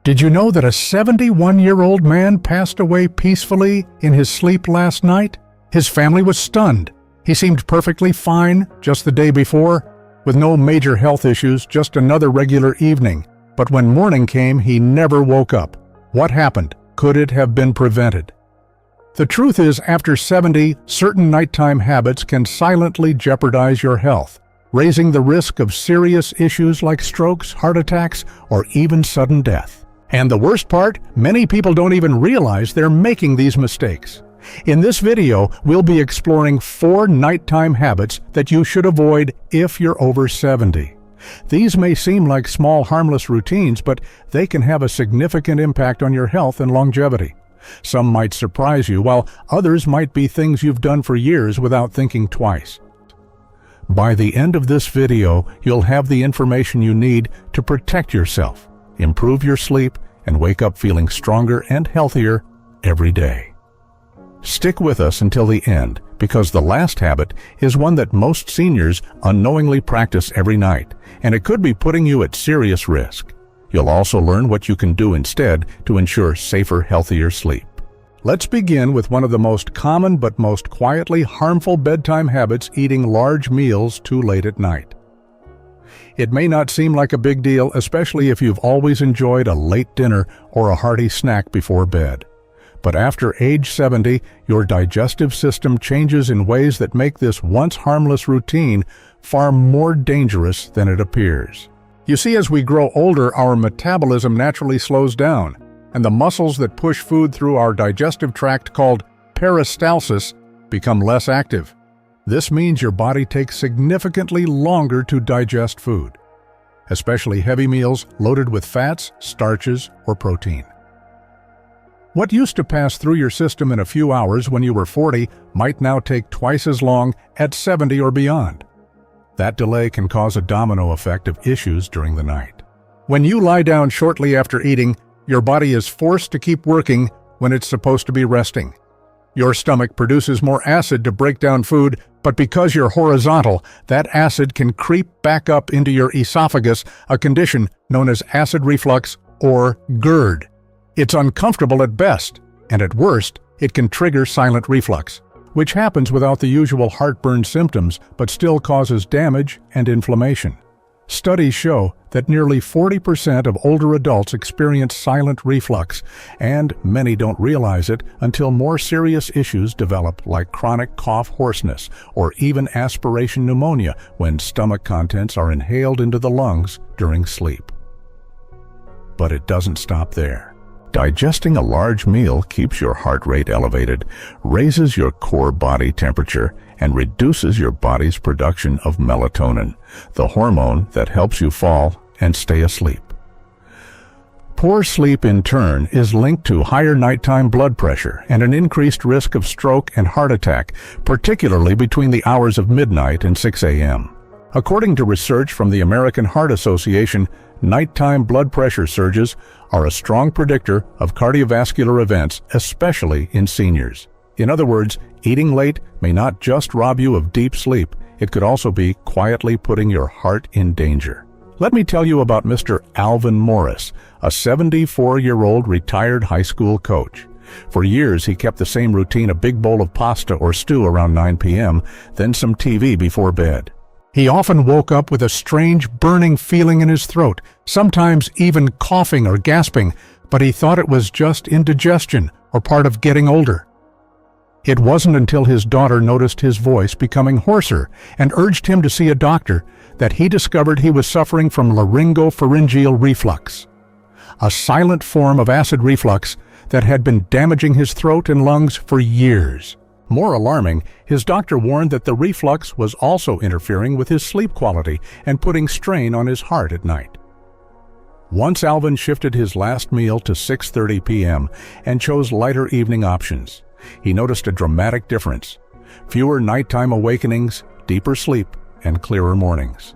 Did you know that a 71-year-old man passed away peacefully in his sleep last night? His family was stunned. He seemed perfectly fine just the day before, with no major health issues, just another regular evening. But when morning came, he never woke up. What happened? Could it have been prevented? The truth is, after 70, certain nighttime habits can silently jeopardize your health, raising the risk of serious issues like strokes, heart attacks, or even sudden death. And the worst part, many people don't even realize they're making these mistakes. In this video, we'll be exploring 4 nighttime habits that you should avoid if you're over 70. These may seem like small, harmless routines, but they can have a significant impact on your health and longevity. Some might surprise you, while others might be things you've done for years without thinking twice. By the end of this video, you'll have the information you need to protect yourself, improve your sleep, and wake up feeling stronger and healthier every day. Stick with us until the end, because the last habit is one that most seniors unknowingly practice every night, and it could be putting you at serious risk. You'll also learn what you can do instead to ensure safer, healthier sleep. Let's begin with one of the most common but most quietly harmful bedtime habits: eating large meals too late at night. It may not seem like a big deal, especially if you've always enjoyed a late dinner or a hearty snack before bed. But after age 70, your digestive system changes in ways that make this once harmless routine far more dangerous than it appears. You see, as we grow older, our metabolism naturally slows down, and the muscles that push food through our digestive tract, called peristalsis, become less active. This means your body takes significantly longer to digest food, especially heavy meals loaded with fats, starches, or protein. What used to pass through your system in a few hours when you were 40 might now take twice as long at 70 or beyond. That delay can cause a domino effect of issues during the night. When you lie down shortly after eating, your body is forced to keep working when it's supposed to be resting. Your stomach produces more acid to break down food, but because you're horizontal, that acid can creep back up into your esophagus, a condition known as acid reflux or GERD. It's uncomfortable at best, and at worst, it can trigger silent reflux, which happens without the usual heartburn symptoms but still causes damage and inflammation. Studies show that nearly 40% of older adults experience silent reflux, and many don't realize it until more serious issues develop, like chronic cough, hoarseness, or even aspiration pneumonia when stomach contents are inhaled into the lungs during sleep. But it doesn't stop there. Digesting a large meal keeps your heart rate elevated, raises your core body temperature, and reduces your body's production of melatonin, the hormone that helps you fall and stay asleep. Poor sleep, in turn, is linked to higher nighttime blood pressure and an increased risk of stroke and heart attack, particularly between the hours of midnight and 6 a.m. According to research from the American Heart Association, nighttime blood pressure surges are a strong predictor of cardiovascular events, especially in seniors. In other words, eating late may not just rob you of deep sleep, it could also be quietly putting your heart in danger. Let me tell you about Mr. Alvin Morris, a 74-year-old retired high school coach. For years, he kept the same routine: a big bowl of pasta or stew around 9 p.m., then some TV before bed. He often woke up with a strange burning feeling in his throat, sometimes even coughing or gasping, but he thought it was just indigestion or part of getting older. It wasn't until his daughter noticed his voice becoming hoarser and urged him to see a doctor that he discovered he was suffering from laryngopharyngeal reflux, a silent form of acid reflux that had been damaging his throat and lungs for years. More alarming, his doctor warned that the reflux was also interfering with his sleep quality and putting strain on his heart at night. Once Alvin shifted his last meal to 6:30 p.m. and chose lighter evening options, he noticed a dramatic difference: fewer nighttime awakenings, deeper sleep, and clearer mornings.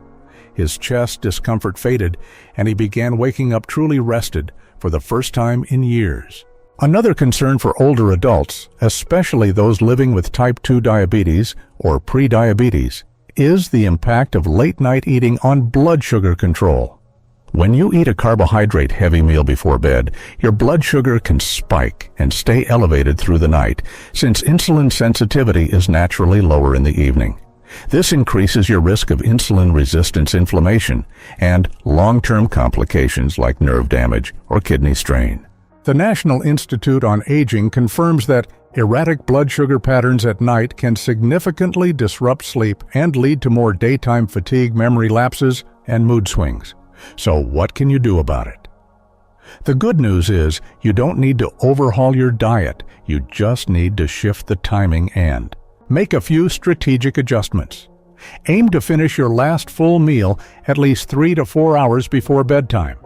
His chest discomfort faded, and he began waking up truly rested for the first time in years. Another concern for older adults, especially those living with type 2 diabetes or prediabetes, is the impact of late-night eating on blood sugar control. When you eat a carbohydrate-heavy meal before bed, your blood sugar can spike and stay elevated through the night, since insulin sensitivity is naturally lower in the evening. This increases your risk of insulin resistance inflammation and long-term complications like nerve damage or kidney strain. The National Institute on Aging confirms that erratic blood sugar patterns at night can significantly disrupt sleep and lead to more daytime fatigue, memory lapses, and mood swings. So what can you do about it? The good news is you don't need to overhaul your diet. You just need to shift the timing and make a few strategic adjustments. Aim to finish your last full meal at least 3 to 4 hours before bedtime.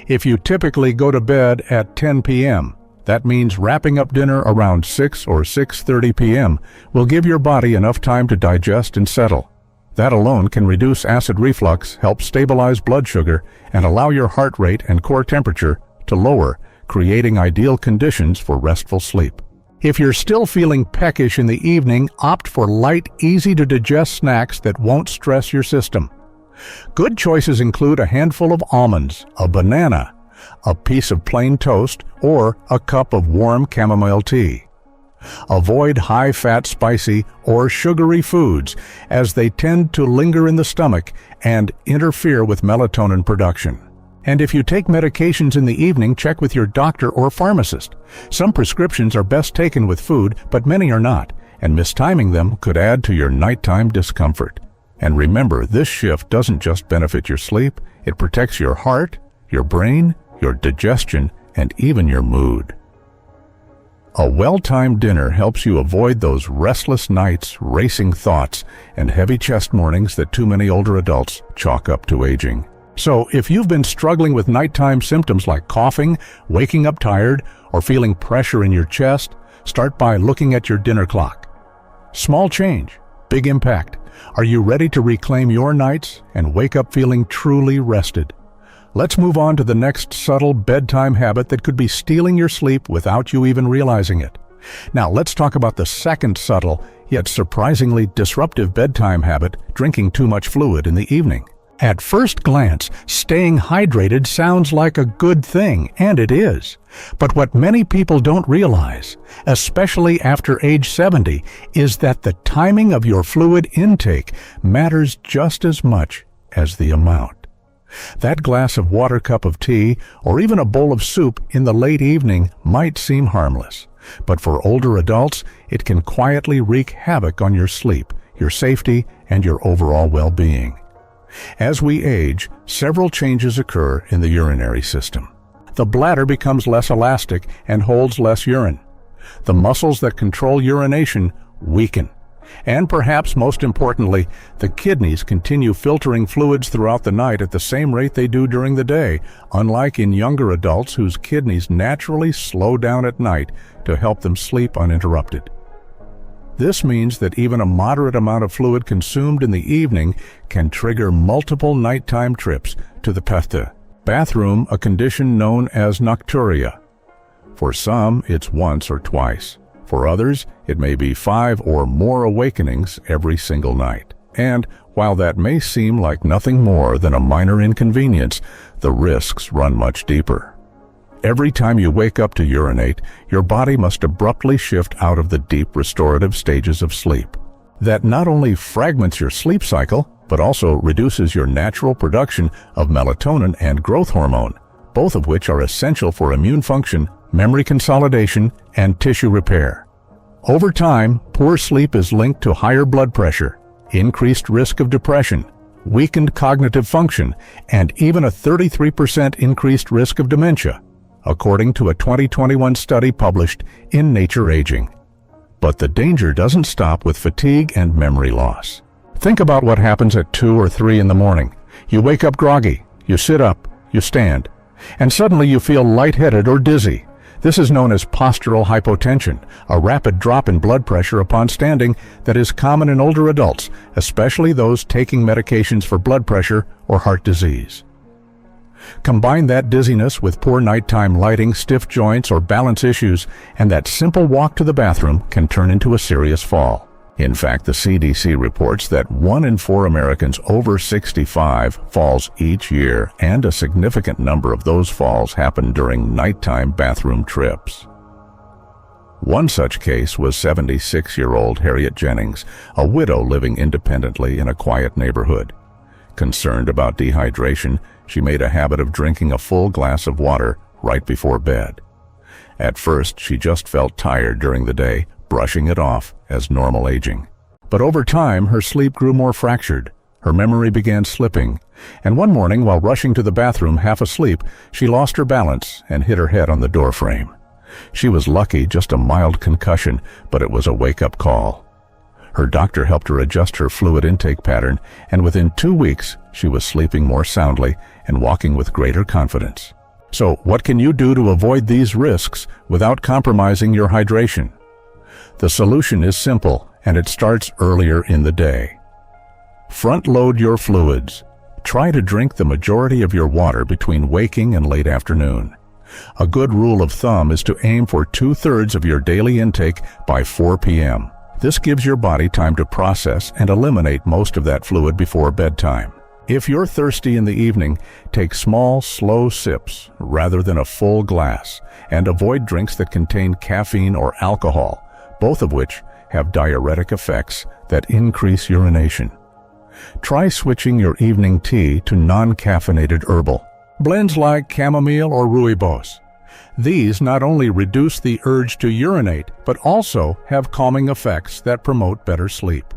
If you typically go to bed at 10 p.m., that means wrapping up dinner around 6 or 6:30 p.m. will give your body enough time to digest and settle. That alone can reduce acid reflux, help stabilize blood sugar, and allow your heart rate and core temperature to lower, creating ideal conditions for restful sleep. If you're still feeling peckish in the evening, opt for light, easy-to-digest snacks that won't stress your system. Good choices include a handful of almonds, a banana, a piece of plain toast, or a cup of warm chamomile tea. Avoid high-fat, spicy, or sugary foods, as they tend to linger in the stomach and interfere with melatonin production. And if you take medications in the evening, check with your doctor or pharmacist. Some prescriptions are best taken with food, but many are not, and mistiming them could add to your nighttime discomfort. And remember, this shift doesn't just benefit your sleep, it protects your heart, your brain, your digestion, and even your mood. A well-timed dinner helps you avoid those restless nights, racing thoughts, and heavy chest mornings that too many older adults chalk up to aging. So, if you've been struggling with nighttime symptoms like coughing, waking up tired, or feeling pressure in your chest, start by looking at your dinner clock. Small change, big impact. Are you ready to reclaim your nights and wake up feeling truly rested? Let's move on to the next subtle bedtime habit that could be stealing your sleep without you even realizing it. Now, let's talk about the second subtle, yet surprisingly disruptive bedtime habit, drinking too much fluid in the evening. At first glance, staying hydrated sounds like a good thing, and it is. But what many people don't realize, especially after age 70, is that the timing of your fluid intake matters just as much as the amount. That glass of water, cup of tea, or even a bowl of soup in the late evening might seem harmless, but for older adults, it can quietly wreak havoc on your sleep, your safety, and your overall well-being. As we age, several changes occur in the urinary system. The bladder becomes less elastic and holds less urine. The muscles that control urination weaken. And perhaps most importantly, the kidneys continue filtering fluids throughout the night at the same rate they do during the day, unlike in younger adults whose kidneys naturally slow down at night to help them sleep uninterrupted. This means that even a moderate amount of fluid consumed in the evening can trigger multiple nighttime trips to the bathroom, a condition known as nocturia. For some, it's once or twice. For others, it may be 5 or more awakenings every single night. And while that may seem like nothing more than a minor inconvenience, the risks run much deeper. Every time you wake up to urinate, your body must abruptly shift out of the deep restorative stages of sleep. That not only fragments your sleep cycle, but also reduces your natural production of melatonin and growth hormone, both of which are essential for immune function, memory consolidation, and tissue repair. Over time, poor sleep is linked to higher blood pressure, increased risk of depression, weakened cognitive function, and even a 33% increased risk of dementia, according to a 2021 study published in Nature Aging. But the danger doesn't stop with fatigue and memory loss. Think about what happens at 2 or 3 in the morning. You wake up groggy, you sit up, you stand, and suddenly you feel lightheaded or dizzy. This is known as postural hypotension, a rapid drop in blood pressure upon standing that is common in older adults, especially those taking medications for blood pressure or heart disease. Combine that dizziness with poor nighttime lighting, stiff joints, or balance issues, and that simple walk to the bathroom can turn into a serious fall. In fact, the CDC reports that 1 in 4 Americans over 65 falls each year, and a significant number of those falls happen during nighttime bathroom trips. One such case was 76-year-old Harriet Jennings, a widow living independently in a quiet neighborhood. Concerned about dehydration, she made a habit of drinking a full glass of water right before bed. At first, she just felt tired during the day, brushing it off as normal aging. But over time, her sleep grew more fractured. Her memory began slipping, and one morning, while rushing to the bathroom half asleep, she lost her balance and hit her head on the doorframe. She was lucky, just a mild concussion, but it was a wake-up call. Her doctor helped her adjust her fluid intake pattern, and within 2 weeks, she was sleeping more soundly and walking with greater confidence. So, what can you do to avoid these risks without compromising your hydration? The solution is simple, and it starts earlier in the day. Front-load your fluids. Try to drink the majority of your water between waking and late afternoon. A good rule of thumb is to aim for 2/3 of your daily intake by 4 p.m. This gives your body time to process and eliminate most of that fluid before bedtime. If you're thirsty in the evening, take small, slow sips rather than a full glass, and avoid drinks that contain caffeine or alcohol, both of which have diuretic effects that increase urination. Try switching your evening tea to non-caffeinated herbal blends like chamomile or rooibos. These not only reduce the urge to urinate, but also have calming effects that promote better sleep.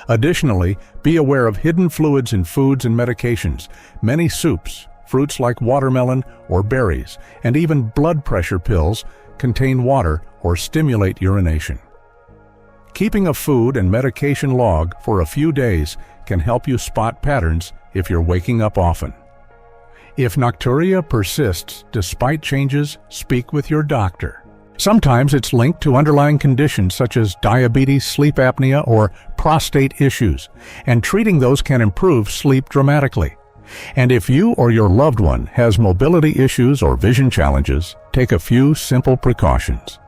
Additionally, be aware of hidden fluids in foods and medications. Many soups, fruits like watermelon or berries, and even blood pressure pills contain water or stimulate urination. Keeping a food and medication log for a few days can help you spot patterns if you're waking up often. If nocturia persists despite changes, speak with your doctor. Sometimes it's linked to underlying conditions such as diabetes, sleep apnea, or prostate issues, and treating those can improve sleep dramatically. And if you or your loved one has mobility issues or vision challenges, take a few simple precautions.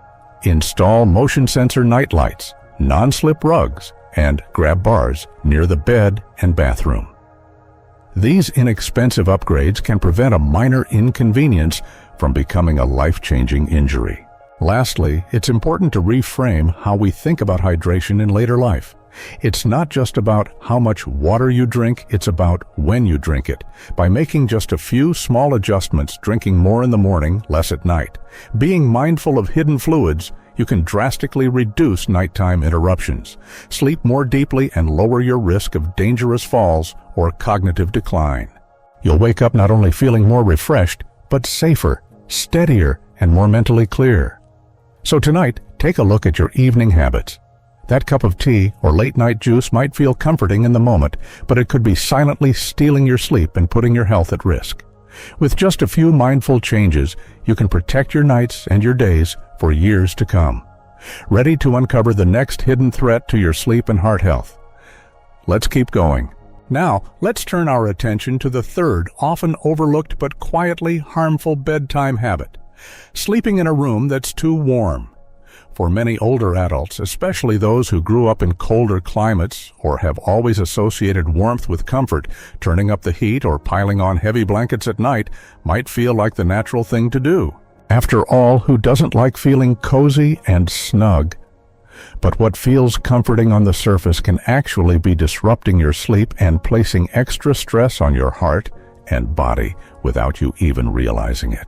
Install motion sensor night lights, non-slip rugs, and grab bars near the bed and bathroom. These inexpensive upgrades can prevent a minor inconvenience from becoming a life-changing injury. Lastly, it's important to reframe how we think about hydration in later life. It's not just about how much water you drink, it's about when you drink it. By making just a few small adjustments, drinking more in the morning, less at night, being mindful of hidden fluids, you can drastically reduce nighttime interruptions, sleep more deeply, and lower your risk of dangerous falls or cognitive decline. You'll wake up not only feeling more refreshed, but safer, steadier, and more mentally clear. So tonight, take a look at your evening habits. That cup of tea or late-night juice might feel comforting in the moment, but it could be silently stealing your sleep and putting your health at risk. With just a few mindful changes, you can protect your nights and your days for years to come. Ready to uncover the next hidden threat to your sleep and heart health? Let's keep going. Now, let's turn our attention to the third, often overlooked but quietly harmful bedtime habit: sleeping in a room that's too warm. For many older adults, especially those who grew up in colder climates or have always associated warmth with comfort, turning up the heat or piling on heavy blankets at night might feel like the natural thing to do. After all, who doesn't like feeling cozy and snug? But what feels comforting on the surface can actually be disrupting your sleep and placing extra stress on your heart and body without you even realizing it.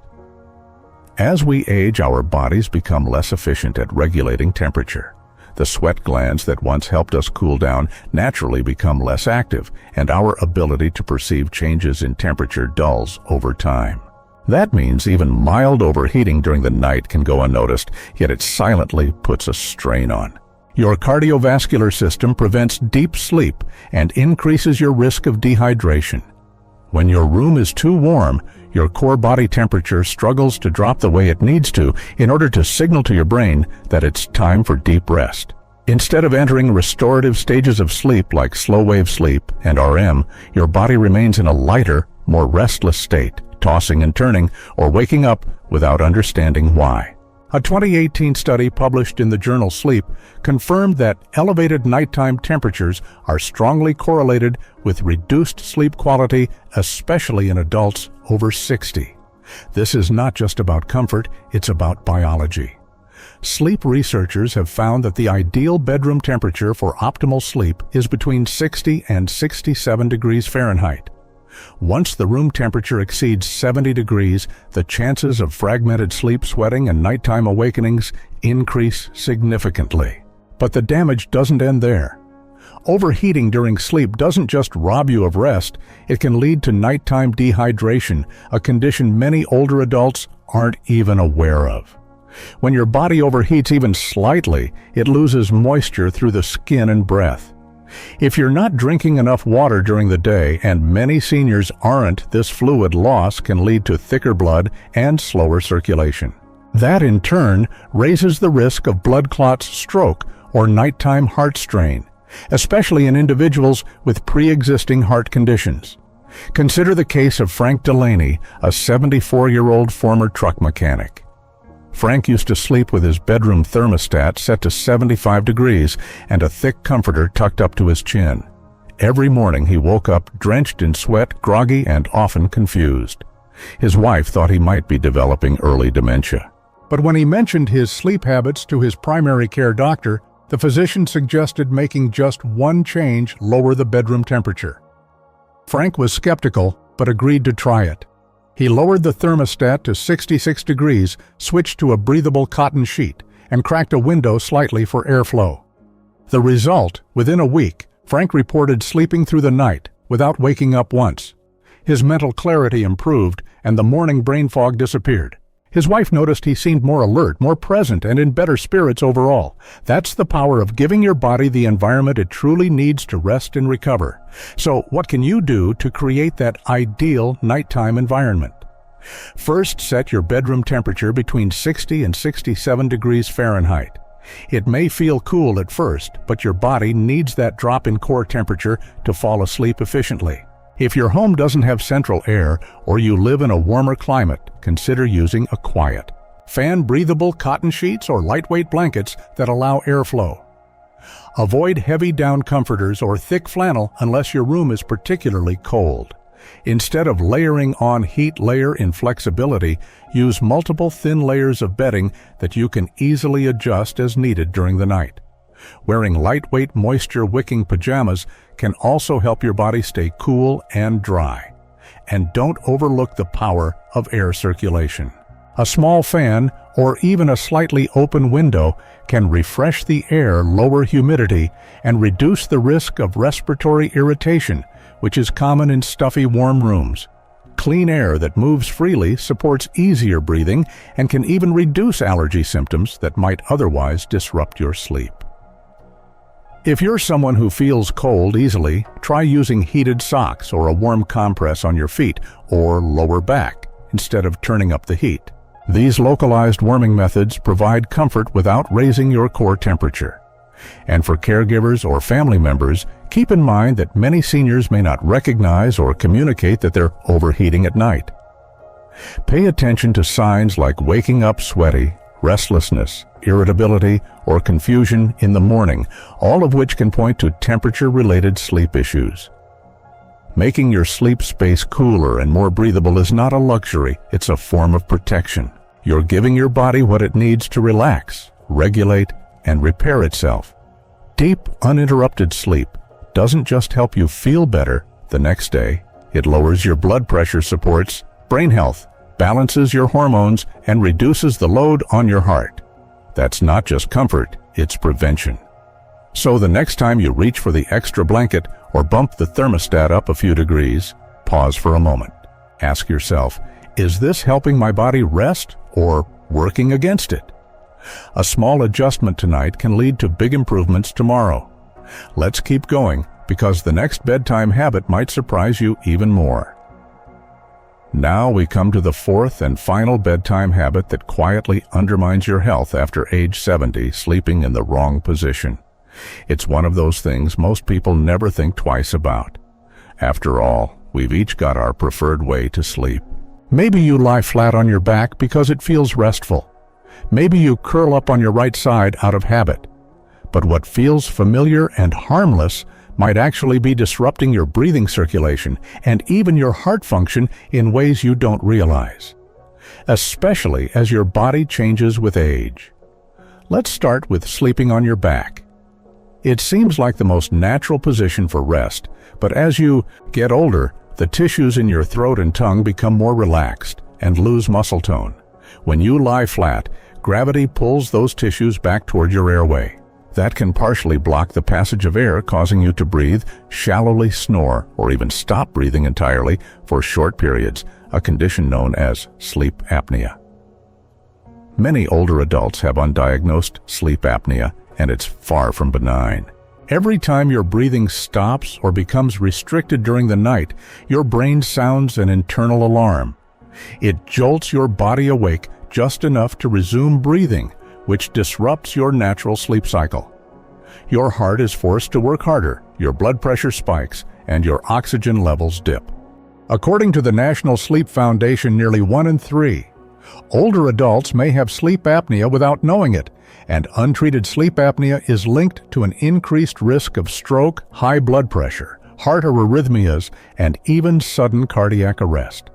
As we age, our bodies become less efficient at regulating temperature. The sweat glands that once helped us cool down naturally become less active, and our ability to perceive changes in temperature dulls over time. That means even mild overheating during the night can go unnoticed, yet it silently puts a strain on. Your cardiovascular system prevents deep sleep and increases your risk of dehydration. When your room is too warm, your core body temperature struggles to drop the way it needs to in order to signal to your brain that it's time for deep rest. Instead of entering restorative stages of sleep like slow-wave sleep and REM, your body remains in a lighter, more restless state, tossing and turning or waking up without understanding why. A 2018 study published in the journal Sleep confirmed that elevated nighttime temperatures are strongly correlated with reduced sleep quality, especially in adults over 60. This is not just about comfort, it's about biology. Sleep researchers have found that the ideal bedroom temperature for optimal sleep is between 60 and 67 degrees Fahrenheit. Once the room temperature exceeds 70 degrees, the chances of fragmented sleep sweating and nighttime awakenings increase significantly. But the damage doesn't end there. Overheating during sleep doesn't just rob you of rest, it can lead to nighttime dehydration, a condition many older adults aren't even aware of. When your body overheats even slightly, it loses moisture through the skin and breath. If you're not drinking enough water during the day, and many seniors aren't, this fluid loss can lead to thicker blood and slower circulation. That in turn raises the risk of blood clots, stroke, or nighttime heart strain, especially in individuals with pre-existing heart conditions. Consider the case of Frank Delaney, a 74-year-old former truck mechanic. Frank used to sleep with his bedroom thermostat set to 75 degrees and a thick comforter tucked up to his chin. Every morning he woke up drenched in sweat, groggy, and often confused. His wife thought he might be developing early dementia. But when he mentioned his sleep habits to his primary care doctor, the physician suggested making just one change lower the bedroom temperature. Frank was skeptical, but agreed to try it. He lowered the thermostat to 66 degrees, switched to a breathable cotton sheet, and cracked a window slightly for airflow. The result, within a week, Frank reported sleeping through the night without waking up once. His mental clarity improved, and the morning brain fog disappeared. His wife noticed he seemed more alert, more present, and in better spirits overall. That's the power of giving your body the environment it truly needs to rest and recover. So, what can you do to create that ideal nighttime environment? First, set your bedroom temperature between 60 and 67 degrees Fahrenheit. It may feel cool at first, but your body needs that drop in core temperature to fall asleep efficiently. If your home doesn't have central air, or you live in a warmer climate, consider using a quiet, fan-breathable cotton sheets or lightweight blankets that allow airflow. Avoid heavy down comforters or thick flannel unless your room is particularly cold. Instead of layering on heat layer in flexibility, use multiple thin layers of bedding that you can easily adjust as needed during the night. Wearing lightweight moisture-wicking pajamas can also help your body stay cool and dry. And don't overlook the power of air circulation. A small fan, or even a slightly open window, can refresh the air, lower humidity, and reduce the risk of respiratory irritation, which is common in stuffy, warm rooms. Clean air that moves freely supports easier breathing and can even reduce allergy symptoms that might otherwise disrupt your sleep. If you're someone who feels cold easily, try using heated socks or a warm compress on your feet or lower back instead of turning up the heat. These localized warming methods provide comfort without raising your core temperature. And for caregivers or family members, keep in mind that many seniors may not recognize or communicate that they're overheating at night. Pay attention to signs like waking up sweaty, restlessness, irritability, or confusion in the morning, all of which can point to temperature-related sleep issues. Making your sleep space cooler and more breathable is not a luxury, it's a form of protection. You're giving your body what it needs to relax, regulate, and repair itself. Deep, uninterrupted sleep doesn't just help you feel better the next day, it lowers your blood pressure, supports brain health, balances your hormones, and reduces the load on your heart. That's not just comfort, it's prevention. So the next time you reach for the extra blanket or bump the thermostat up a few degrees, pause for a moment. Ask yourself, is this helping my body rest or working against it? A small adjustment tonight can lead to big improvements tomorrow. Let's keep going, because the next bedtime habit might surprise you even more. Now we come to the fourth and final bedtime habit that quietly undermines your health after age 70, sleeping in the wrong position. It's one of those things most people never think twice about. After all, we've each got our preferred way to sleep. Maybe you lie flat on your back because it feels restful. Maybe you curl up on your right side out of habit. But what feels familiar and harmless might actually be disrupting your breathing circulation and even your heart function in ways you don't realize, especially as your body changes with age. Let's start with sleeping on your back. It seems like the most natural position for rest, but as you get older, the tissues in your throat and tongue become more relaxed and lose muscle tone. When you lie flat, gravity pulls those tissues back toward your airway. That can partially block the passage of air, causing you to breathe, shallowly snore, or even stop breathing entirely for short periods, a condition known as sleep apnea. Many older adults have undiagnosed sleep apnea, and it's far from benign. Every time your breathing stops or becomes restricted during the night, your brain sounds an internal alarm. It jolts your body awake just enough to resume breathing, which disrupts your natural sleep cycle. Your heart is forced to work harder, your blood pressure spikes, and your oxygen levels dip. According to the National Sleep Foundation, nearly 1 in 3 older adults may have sleep apnea without knowing it, and untreated sleep apnea is linked to an increased risk of stroke, high blood pressure, heart arrhythmias, and even sudden cardiac arrest.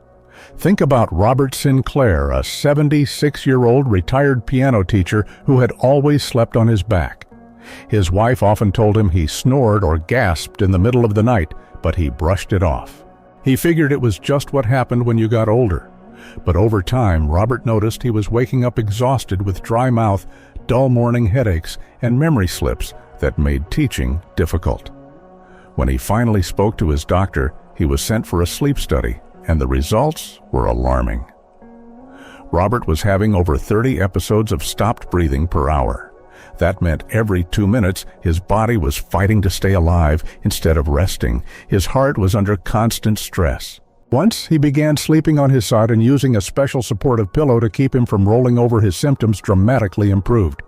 Think about Robert Sinclair, a 76-year-old retired piano teacher who had always slept on his back. His wife often told him he snored or gasped in the middle of the night, but he brushed it off. He figured it was just what happened when you got older. But over time, Robert noticed he was waking up exhausted with dry mouth, dull morning headaches, and memory slips that made teaching difficult. When he finally spoke to his doctor, he was sent for a sleep study, and the results were alarming. Robert was having over 30 episodes of stopped breathing per hour. That meant every 2 minutes, his body was fighting to stay alive instead of resting. His heart was under constant stress. Once he began sleeping on his side and using a special supportive pillow to keep him from rolling over, his symptoms dramatically improved.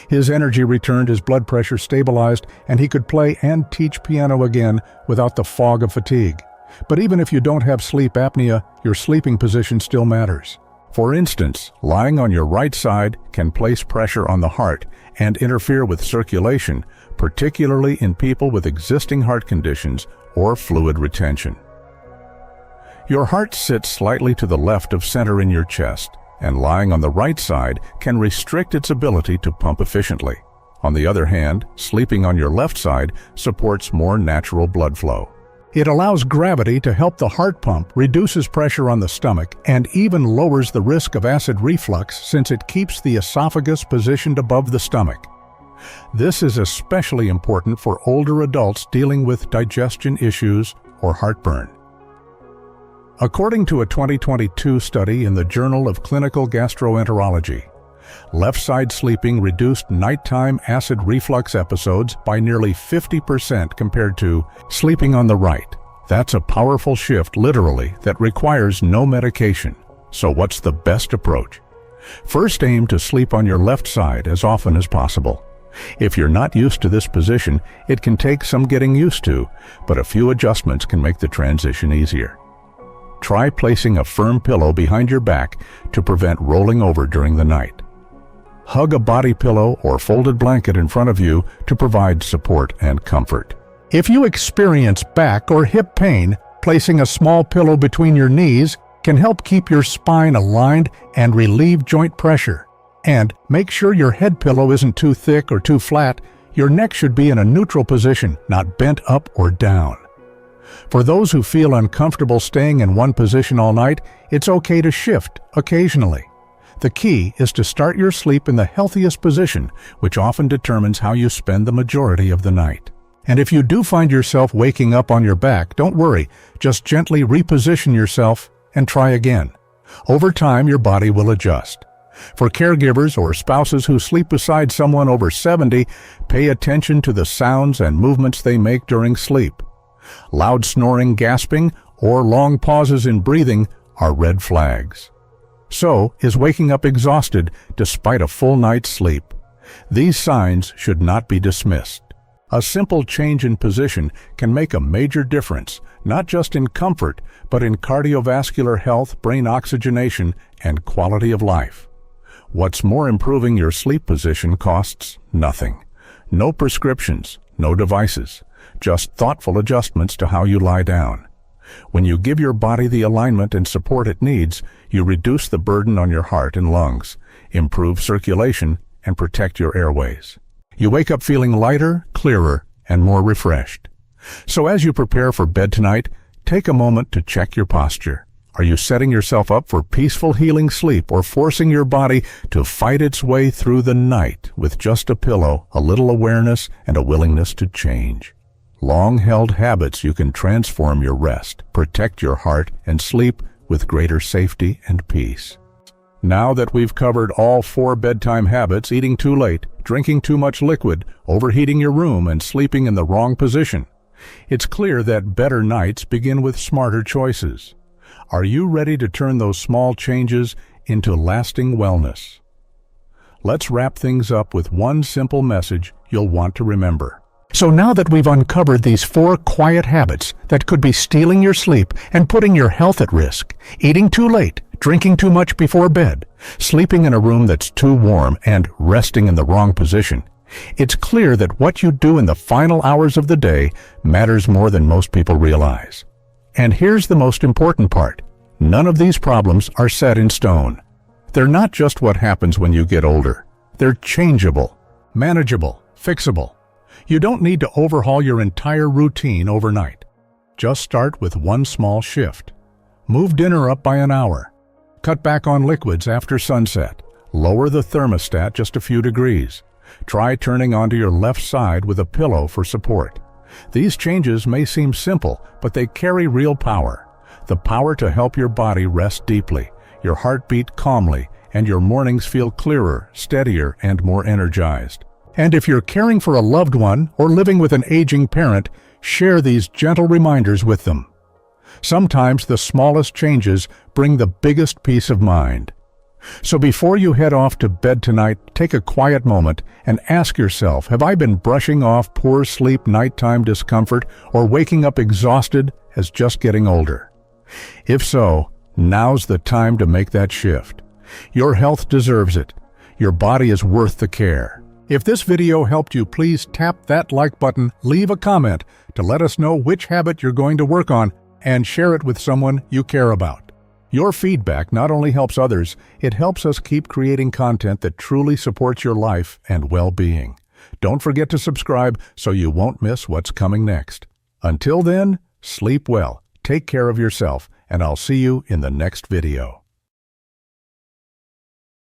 His energy returned, his blood pressure stabilized, and he could play and teach piano again without the fog of fatigue. But even if you don't have sleep apnea, your sleeping position still matters. For instance, lying on your right side can place pressure on the heart and interfere with circulation, particularly in people with existing heart conditions or fluid retention. Your heart sits slightly to the left of center in your chest, and lying on the right side can restrict its ability to pump efficiently. On the other hand, sleeping on your left side supports more natural blood flow. It allows gravity to help the heart pump, reduces pressure on the stomach, and even lowers the risk of acid reflux since it keeps the esophagus positioned above the stomach. This is especially important for older adults dealing with digestion issues or heartburn. According to a 2022 study in the Journal of Clinical Gastroenterology, left-side sleeping reduced nighttime acid reflux episodes by nearly 50% compared to sleeping on the right. That's a powerful shift, literally, that requires no medication. So what's the best approach? First, aim to sleep on your left side as often as possible. If you're not used to this position, it can take some getting used to, but a few adjustments can make the transition easier. Try placing a firm pillow behind your back to prevent rolling over during the night. Hug a body pillow or folded blanket in front of you to provide support and comfort. If you experience back or hip pain, placing a small pillow between your knees can help keep your spine aligned and relieve joint pressure. And make sure your head pillow isn't too thick or too flat. Your neck should be in a neutral position, not bent up or down. For those who feel uncomfortable staying in one position all night, it's okay to shift occasionally. The key is to start your sleep in the healthiest position, which often determines how you spend the majority of the night. And if you do find yourself waking up on your back, don't worry, just gently reposition yourself and try again. Over time, your body will adjust. For caregivers or spouses who sleep beside someone over 70, pay attention to the sounds and movements they make during sleep. Loud snoring, gasping, or long pauses in breathing are red flags. So, is waking up exhausted despite a full night's sleep? These signs should not be dismissed. A simple change in position can make a major difference, not just in comfort, but in cardiovascular health, brain oxygenation, and quality of life. What's more, improving your sleep position costs nothing. No prescriptions, no devices, just thoughtful adjustments to how you lie down. When you give your body the alignment and support it needs, you reduce the burden on your heart and lungs, improve circulation, and protect your airways. You wake up feeling lighter, clearer, and more refreshed. So as you prepare for bed tonight, take a moment to check your posture. Are you setting yourself up for peaceful, healing sleep, or forcing your body to fight its way through the night with just a pillow, a little awareness, and a willingness to change? Long-held habits, you can transform your rest, protect your heart, and sleep with greater safety and peace. Now that we've covered all 4 bedtime habits, eating too late, drinking too much liquid, overheating your room, and sleeping in the wrong position, it's clear that better nights begin with smarter choices. Are you ready to turn those small changes into lasting wellness? Let's wrap things up with one simple message you'll want to remember. So now that we've uncovered these 4 quiet habits that could be stealing your sleep and putting your health at risk, eating too late, drinking too much before bed, sleeping in a room that's too warm, and resting in the wrong position, it's clear that what you do in the final hours of the day matters more than most people realize. And here's the most important part. None of these problems are set in stone. They're not just what happens when you get older. They're changeable, manageable, fixable. You don't need to overhaul your entire routine overnight. Just start with one small shift. Move dinner up by an hour. Cut back on liquids after sunset. Lower the thermostat just a few degrees. Try turning onto your left side with a pillow for support. These changes may seem simple, but they carry real power. The power to help your body rest deeply, your heart beat calmly, and your mornings feel clearer, steadier, and more energized. And if you're caring for a loved one or living with an aging parent, share these gentle reminders with them. Sometimes the smallest changes bring the biggest peace of mind. So before you head off to bed tonight, take a quiet moment and ask yourself, have I been brushing off poor sleep, nighttime discomfort, or waking up exhausted as just getting older? If so, now's the time to make that shift. Your health deserves it. Your body is worth the care. If this video helped you, please tap that like button, leave a comment to let us know which habit you're going to work on, and share it with someone you care about. Your feedback not only helps others, it helps us keep creating content that truly supports your life and well-being. Don't forget to subscribe so you won't miss what's coming next. Until then, sleep well, take care of yourself, and I'll see you in the next video.